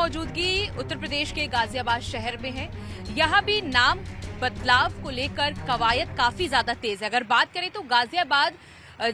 मौजूदगी उत्तर प्रदेश के गाजियाबाद शहर में है। यहाँ भी नाम बदलाव को लेकर कवायद काफी ज्यादा तेज है। अगर बात करें तो गाजियाबाद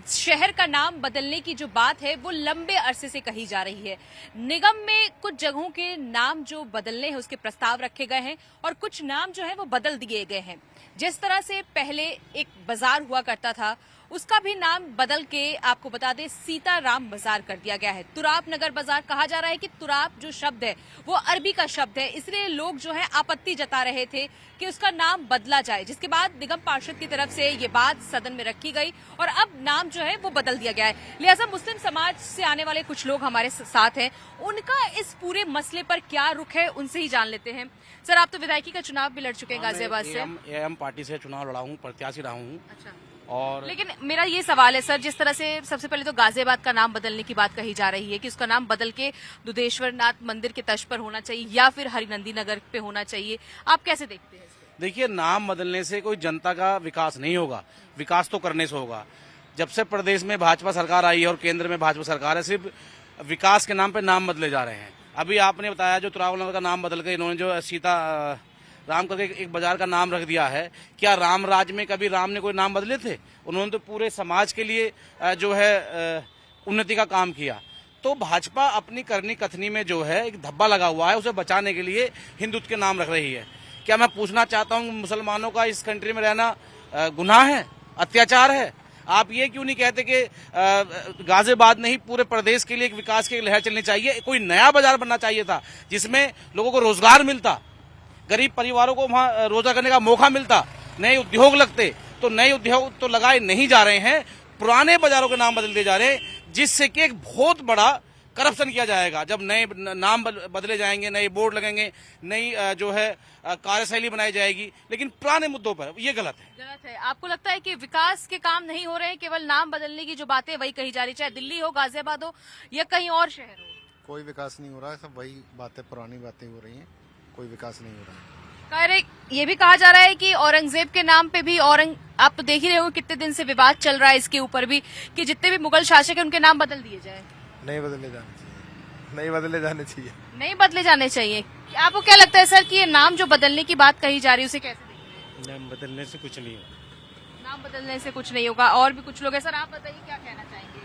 शहर का नाम बदलने की जो बात है वो लंबे अरसे से कही जा रही है। निगम में कुछ जगहों के नाम जो बदलने हैं उसके प्रस्ताव रखे गए हैं और कुछ नाम जो है वो बदल दिए गए हैं। जिस तरह से पहले एक बाजार हुआ करता था उसका भी नाम बदल के आपको बता दें सीताराम बाजार कर दिया गया है। तुराब नगर बाजार कहा जा रहा है कि तुराब जो शब्द है वो अरबी का शब्द है, इसलिए लोग जो है आपत्ति जता रहे थे कि उसका नाम बदला जाए, जिसके बाद निगम पार्षद की तरफ से ये बात सदन में रखी गई और अब नाम जो है वो बदल दिया गया है। लिहाजा मुस्लिम समाज से आने वाले कुछ लोग हमारे साथ हैं, उनका इस पूरे मसले पर क्या रुख है उनसे ही जान लेते हैं। सर, आप तो विधायकी का चुनाव भी लड़ चुके हैं गाजियाबाद से। एम पार्टी से चुनाव लड़ा हूँ, प्रत्याशी रहा हूँ। अच्छा। और लेकिन मेरा ये सवाल है सर, जिस तरह से सबसे पहले तो गाजियाबाद का नाम बदलने की बात कही जा रही है कि उसका नाम बदल के दुधेश्वर नाथ मंदिर के तर्ज पर होना चाहिए या फिर हरिनंदी नगर पे होना चाहिए, आप कैसे देखते हैं? देखिए, नाम बदलने से कोई जनता का विकास नहीं होगा, विकास तो करने से होगा। जब से प्रदेश में भाजपा सरकार आई है और केंद्र में भाजपा सरकार है, सिर्फ विकास के नाम पे नाम बदले जा रहे हैं। अभी आपने बताया जो तुराब नगर का नाम बदल के इन्होंने जो सीता राम करके एक बाजार का नाम रख दिया है। क्या राम राज में कभी राम ने कोई नाम बदले थे? उन्होंने तो पूरे समाज के लिए जो है उन्नति का काम किया। तो भाजपा अपनी करनी कथनी में जो है एक धब्बा लगा हुआ है, उसे बचाने के लिए हिंदुत्व के नाम रख रही है। क्या मैं पूछना चाहता हूँ, मुसलमानों का इस कंट्री में रहना गुनाह है, अत्याचार है? आप ये क्यों नहीं कहते कि गाजियाबाद नहीं पूरे प्रदेश के लिए एक विकास की लहर चलनी चाहिए? कोई नया बाजार बनना चाहिए था जिसमें लोगों को रोजगार मिलता, गरीब परिवारों को वहां रोजगार करने का मौका मिलता, नए उद्योग लगते। तो नए उद्योग तो लगाए नहीं जा रहे हैं, पुराने बाजारों के नाम बदल दिए जा रहे हैं, जिससे कि एक बहुत बड़ा करप्शन किया जाएगा। जब नए नाम बदले जाएंगे, नए बोर्ड लगेंगे, नई जो है कार्यशैली बनाई जाएगी, लेकिन पुराने मुद्दों पर ये गलत है। गलत है। आपको लगता है कि विकास के काम नहीं हो रहे हैं, केवल नाम बदलने की जो बातें वही कही जा रही, चाहे दिल्ली हो, गाजियाबाद हो या कहीं और शहर हो? कोई विकास नहीं हो रहा है, सब वही बातें, पुरानी बातें हो रही हैं, कोई विकास नहीं हो रहा है। ये भी कहा जा रहा है कि औरंगजेब के नाम पे भी आप तो देख ही रहे हो कितने दिन से विवाद चल रहा है इसके ऊपर भी कि जितने भी मुगल शासक हैं उनके नाम बदल दिए जाए। नहीं बदले जाने चाहिए, नहीं बदले जाने चाहिए, नहीं बदले जाने चाहिए। आपको क्या लगता है सर कि ये नाम जो बदलने की बात कही जा रही है उसे कैसे देखते हैं? नाम बदलने से कुछ नहीं होगा। नाम बदलने से कुछ नहीं होगा। और भी कुछ लोग हैं, सर आप बताइए क्या कहना चाहेंगे?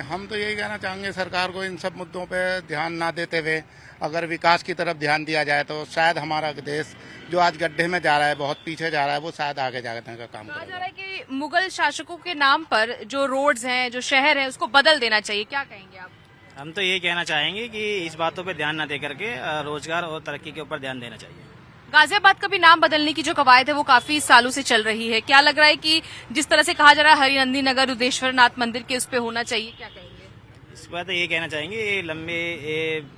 हम तो यही कहना चाहेंगे सरकार को इन सब मुद्दों पे ध्यान ना देते हुए अगर विकास की तरफ ध्यान दिया जाए तो शायद हमारा देश जो आज गड्ढे में जा रहा है, बहुत पीछे जा रहा है, वो शायद आगे जाने का काम कहा करेगा। जा रहा है कि मुगल शासकों के नाम पर जो रोड्स हैं, जो शहर है, उसको बदल देना चाहिए, क्या कहेंगे आप? हम तो ये कहना चाहेंगे कि इस बातों पे ध्यान न दे करके रोजगार और तरक्की के ऊपर ध्यान देना चाहिए। गाजियाबाद का भी नाम बदलने की जो कवायद है वो काफी सालों से चल रही है। क्या लग रहा है कि जिस तरह से कहा जा रहा है हरिनंदी नगर उदेश्वर नाथ मंदिर के उस पे होना चाहिए, क्या कहेंगे? इस बात तो ये कहना चाहेंगे ये लंबे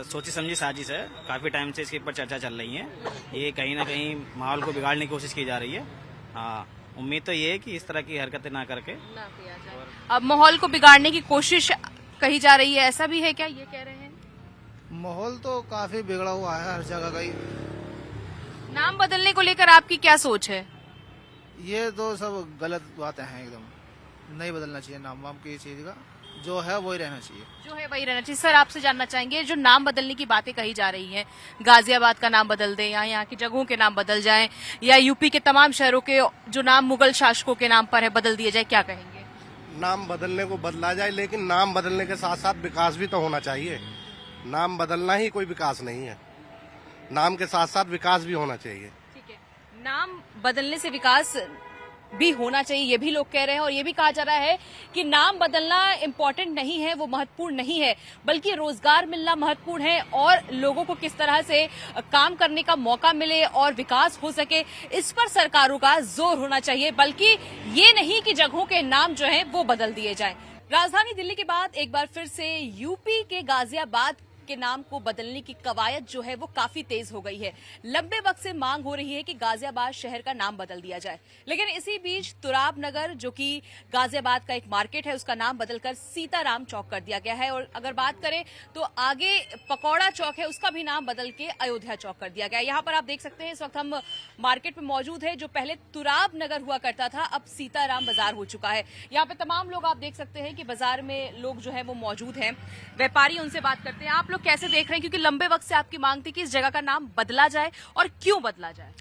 सोची समझी साजिश है, काफी टाइम से इसके ऊपर चर्चा चल रही है। ये कहीं ना कहीं माहौल को बिगाड़ने की कोशिश की जा रही है। हाँ, उम्मीद तो ये है कि इस तरह की हरकतें ना करके ना किया जाए। अब माहौल को बिगाड़ने की कोशिश कही जा रही है, ऐसा भी है क्या, ये कह रहे हैं? माहौल तो काफी बिगड़ा हुआ है हर जगह का ही। नाम बदलने को लेकर आपकी क्या सोच है? ये तो सब गलत बातें हैं, एकदम नहीं बदलना चाहिए नाम वाम की चीज का, जो है वही रहना चाहिए। जो है वही रहना चाहिए। सर आपसे जानना चाहेंगे, जो नाम बदलने की बातें कही जा रही हैं, गाजियाबाद का नाम बदल दें या यहाँ की जगहों के नाम बदल जाएं या यूपी के तमाम शहरों के जो नाम मुगल शासकों के नाम पर है बदल दिए जाए, क्या कहेंगे? नाम बदलने को बदला जाए, लेकिन नाम बदलने के साथ साथ विकास भी तो होना चाहिए। नाम बदलना ही कोई विकास नहीं है, नाम के साथ साथ विकास भी होना चाहिए। ठीक है, नाम बदलने से विकास भी होना चाहिए, ये भी लोग कह रहे हैं। और ये भी कहा जा रहा है कि नाम बदलना इम्पोर्टेंट नहीं है, वो महत्वपूर्ण नहीं है, बल्कि रोजगार मिलना महत्वपूर्ण है और लोगों को किस तरह से काम करने का मौका मिले और विकास हो सके, इस पर सरकारों का जोर होना चाहिए, बल्कि ये नहीं कि जगहों के नाम जो है वो बदल दिए जाएं। राजधानी दिल्ली के बाद एक बार फिर से यूपी के गाजियाबाद के नाम को बदलने की कवायद जो है वो काफी तेज हो गई है। लंबे वक्त से मांग हो रही है कि गाजियाबाद शहर का नाम बदल दिया जाए, लेकिन इसी बीच तुराब नगर जो कि गाजियाबाद का एक मार्केट है उसका नाम बदलकर सीताराम चौक कर दिया गया है। और अगर बात करें तो आगे पकौड़ा चौक है उसका भी नाम बदल के अयोध्या चौक कर दिया गया है। यहाँ पर आप देख सकते हैं इस वक्त हम मार्केट में मौजूद है, जो पहले तुराब नगर हुआ करता था अब सीताराम बाजार हो चुका है। यहाँ पे तमाम लोग आप देख सकते हैं कि बाजार में लोग जो है वो मौजूद हैं, व्यापारी, उनसे बात करते हैं। आप लोग कैसे देख रहे हैं, क्योंकि लंबे वक्त से आपकी मांग थी कि इस जगह का नाम बदला जाए, और क्यों बदला जाए?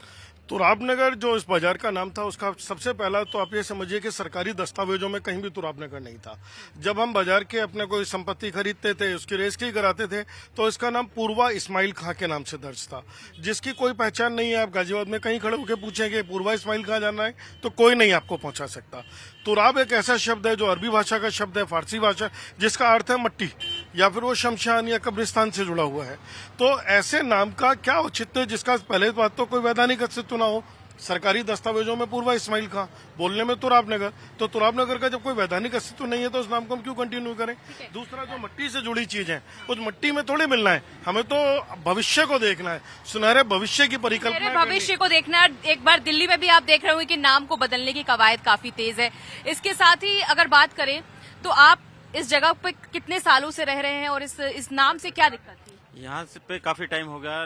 तुराब नगर जो इस बाजार का नाम था, उसका सबसे पहला तो आप ये समझिए कि सरकारी दस्तावेजों में कहीं भी तुराब नगर नहीं था। जब हम बाजार के अपने कोई संपत्ति खरीदते थे, उसकी रजिस्ट्री कराते थे, तो इसका नाम पूर्वा इस्माइल खां के नाम से दर्ज था, जिसकी कोई पहचान नहीं है। आप गाजियाबाद में कहीं खड़े होकर पूछेंगे पूर्वा इस्माइल खां जाना है, तो कोई नहीं आपको पहुंचा सकता। तुराब एक ऐसा शब्द है जो अरबी भाषा का शब्द है, फारसी भाषा, जिसका अर्थ है मट्टी या फिर वो शमशान या कब्रिस्तान से जुड़ा हुआ है। तो ऐसे नाम का क्या औचित्य जिसका पहले बात तो कोई वैधानिक अस्तित्व ना हो। सरकारी दस्तावेजों में पूर्वा इस्माइल खां, बोलने में तुराब नगर, तो तुराब नगर का जब कोई वैधानिक अस्तित्व नहीं है तो उस नाम को हम क्यों कंटिन्यू करें? दूसरा, जो मट्टी से जुड़ी चीज है, उस मट्टी में थोड़ी मिलना है, हमें तो भविष्य को देखना है, सुनहरे भविष्य की परिकल्पना। भविष्य को देखना है। एक बार दिल्ली में भी आप देख रहे होंगे कि नाम को बदलने की कवायद काफी तेज है। इसके साथ ही अगर बात करें तो आप इस जगह पे कितने सालों से रह रहे हैं और इस नाम से क्या दिक्कत थी? यहाँ से पे काफी टाइम हो गया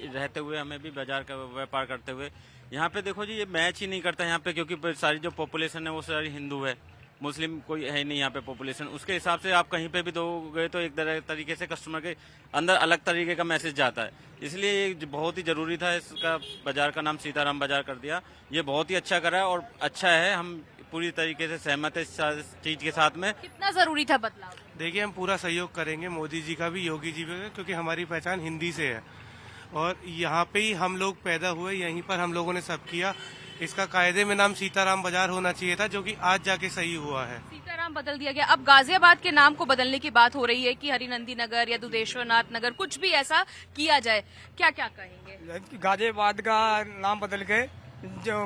रहते हुए, हमें भी बाजार का व्यापार करते हुए। यहाँ पे देखो जी, ये मैच ही नहीं करता यहाँ पे, क्योंकि सारी जो पॉपुलेशन है वो सारी हिंदू है, मुस्लिम कोई है नहीं यहाँ पे पॉपुलेशन। उसके हिसाब से आप कहीं पे भी दोगे तो एक तरीके से कस्टमर के अंदर अलग तरीके का मैसेज जाता है। इसलिए ये बहुत ही जरूरी था, इसका बाजार का नाम सीताराम बाजार कर दिया। ये बहुत ही अच्छा करा और अच्छा है, हम पूरी तरीके से सहमत है इस चीज के साथ में। कितना जरूरी था बदलाव? देखिए, हम पूरा सहयोग करेंगे, मोदी जी का भी, योगी जी का, क्योंकि हमारी पहचान हिंदी से है और यहाँ पे ही हम लोग पैदा हुए, यहीं पर हम लोगों ने सब किया। इसका कायदे में नाम सीताराम बाजार होना चाहिए था, जो कि आज जाके सही हुआ है। सीताराम बदल दिया गया। अब गाजियाबाद के नाम को बदलने की बात हो रही है कि हरिनंदी नगर या दुधेश्वरनाथ नगर, कुछ भी ऐसा किया जाए, क्या क्या कहेंगे? गाजियाबाद का नाम बदल के जो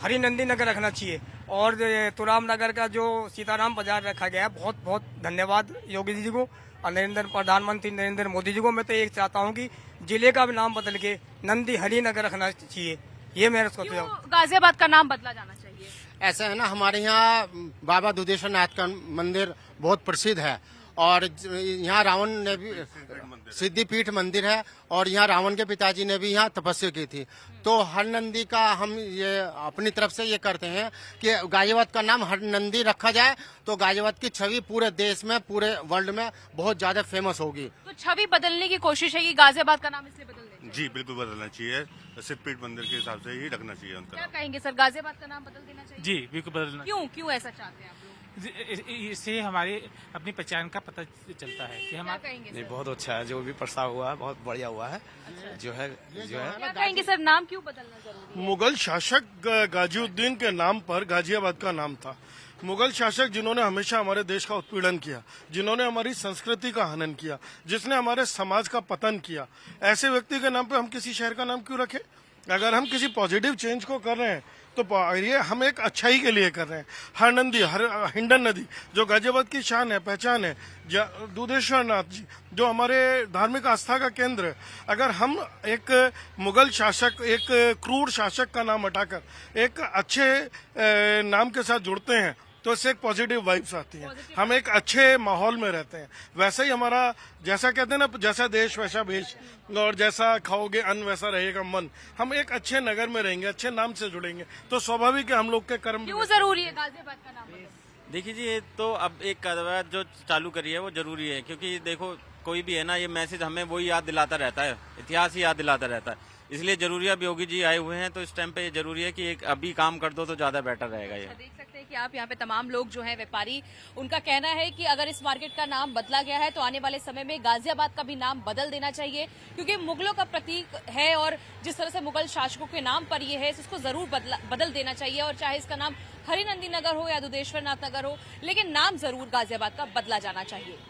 हरिनंदी नगर रखना चाहिए, और तुराब नगर का जो सीताराम बाजार रखा गया है, बहुत बहुत धन्यवाद योगी जी को और प्रधानमंत्री नरेंद्र मोदी जी को। मैं तो एक चाहता हूँ कि जिले का भी नाम बदल के नंदी हरि नगर रखना चाहिए, ये मेरा सोच है। गाजियाबाद का नाम बदला जाना चाहिए? ऐसा है ना, हमारे यहाँ बाबा दुधेश्वरनाथ का मंदिर बहुत प्रसिद्ध है, और यहाँ रावण ने भी सिद्धिपीठ मंदिर है, और यहाँ रावण के पिताजी ने भी यहाँ तपस्या की थी। तो हरनंदी का हम ये अपनी तरफ से ये करते हैं कि गाजियाबाद का नाम हरनंदी रखा जाए, तो गाजियाबाद की छवि पूरे देश में, पूरे वर्ल्ड में बहुत ज्यादा फेमस होगी। तो छवि बदलने की कोशिश है कि गाजियाबाद का नाम इसलिए बदल दें? जी बिल्कुल बदलना चाहिए, सिद्धपीठ मंदिर के हिसाब से ही रखना चाहिए उनका। क्या कहेंगे सर, गाजियाबाद का नाम बदल देना चाहिए? जी बिल्कुल बदलना। क्यों ऐसा चाहते हैं आप लोग? इससे हमारी अपनी पहचान का पता चलता है कि हम। नहीं, बहुत अच्छा है, जो भी प्रस्ताव हुआ है बहुत बढ़िया हुआ है। जो है क्या कहेंगे सर, नाम क्यों बदलना जरूरी है? मुगल शासक गाजीउद्दीन के नाम पर गाजियाबाद का नाम था। मुगल शासक जिन्होंने हमेशा हमारे देश का उत्पीड़न किया, जिन्होंने हमारी संस्कृति का हनन किया, जिसने हमारे समाज का पतन किया, ऐसे व्यक्ति के नाम पे हम किसी शहर का नाम क्यों रखें? अगर हम किसी पॉजिटिव चेंज को कर रहे हैं तो ये हम एक अच्छाई के लिए कर रहे हैं। हरनंदी, हिंडन नदी जो गाजियाबाद की शान है, पहचान है, दुधेश्वरनाथ जी जो हमारे धार्मिक आस्था का केंद्र है, अगर हम एक मुगल शासक, एक क्रूर शासक का नाम हटाकर एक अच्छे नाम के साथ जुड़ते हैं तो इससे एक पॉजिटिव वाइब्स आती हैं, हम एक अच्छे माहौल में रहते हैं। वैसे ही हमारा, जैसा कहते हैं ना, जैसा देश वैसा भेष, और जैसा खाओगे अन्न वैसा रहेगा मन। हम एक अच्छे नगर में रहेंगे, अच्छे नाम से जुड़ेंगे, तो स्वाभाविक है हम लोग के कर्म। क्यों जरूरी है गाजियाबाद का नाम? देखिए जी, ये तो अब एक कदम जो चालू करी है वो जरूरी है, क्योंकि देखो कोई भी है ना, ये मैसेज हमें वही याद दिलाता रहता है, इतिहास ही याद दिलाता रहता है। इसलिए जरूरी है, अब योगी जी आए हुए हैं तो इस टाइम पे ये जरूरी है कि एक अभी काम कर दो तो ज्यादा बेटर रहेगा। ये देख सकते हैं कि आप यहाँ पे तमाम लोग जो हैं व्यापारी, उनका कहना है कि अगर इस मार्केट का नाम बदला गया है तो आने वाले समय में गाजियाबाद का भी नाम बदल देना चाहिए, क्योंकि मुगलों का प्रतीक है और जिस तरह से मुगल शासकों के नाम पर ये है, इसको जरूर बदल देना चाहिए। और चाहे इसका नाम हरिनंदी नगर हो या दुधेश्वरनाथ नगर हो, लेकिन नाम जरूर गाजियाबाद का बदला जाना चाहिए।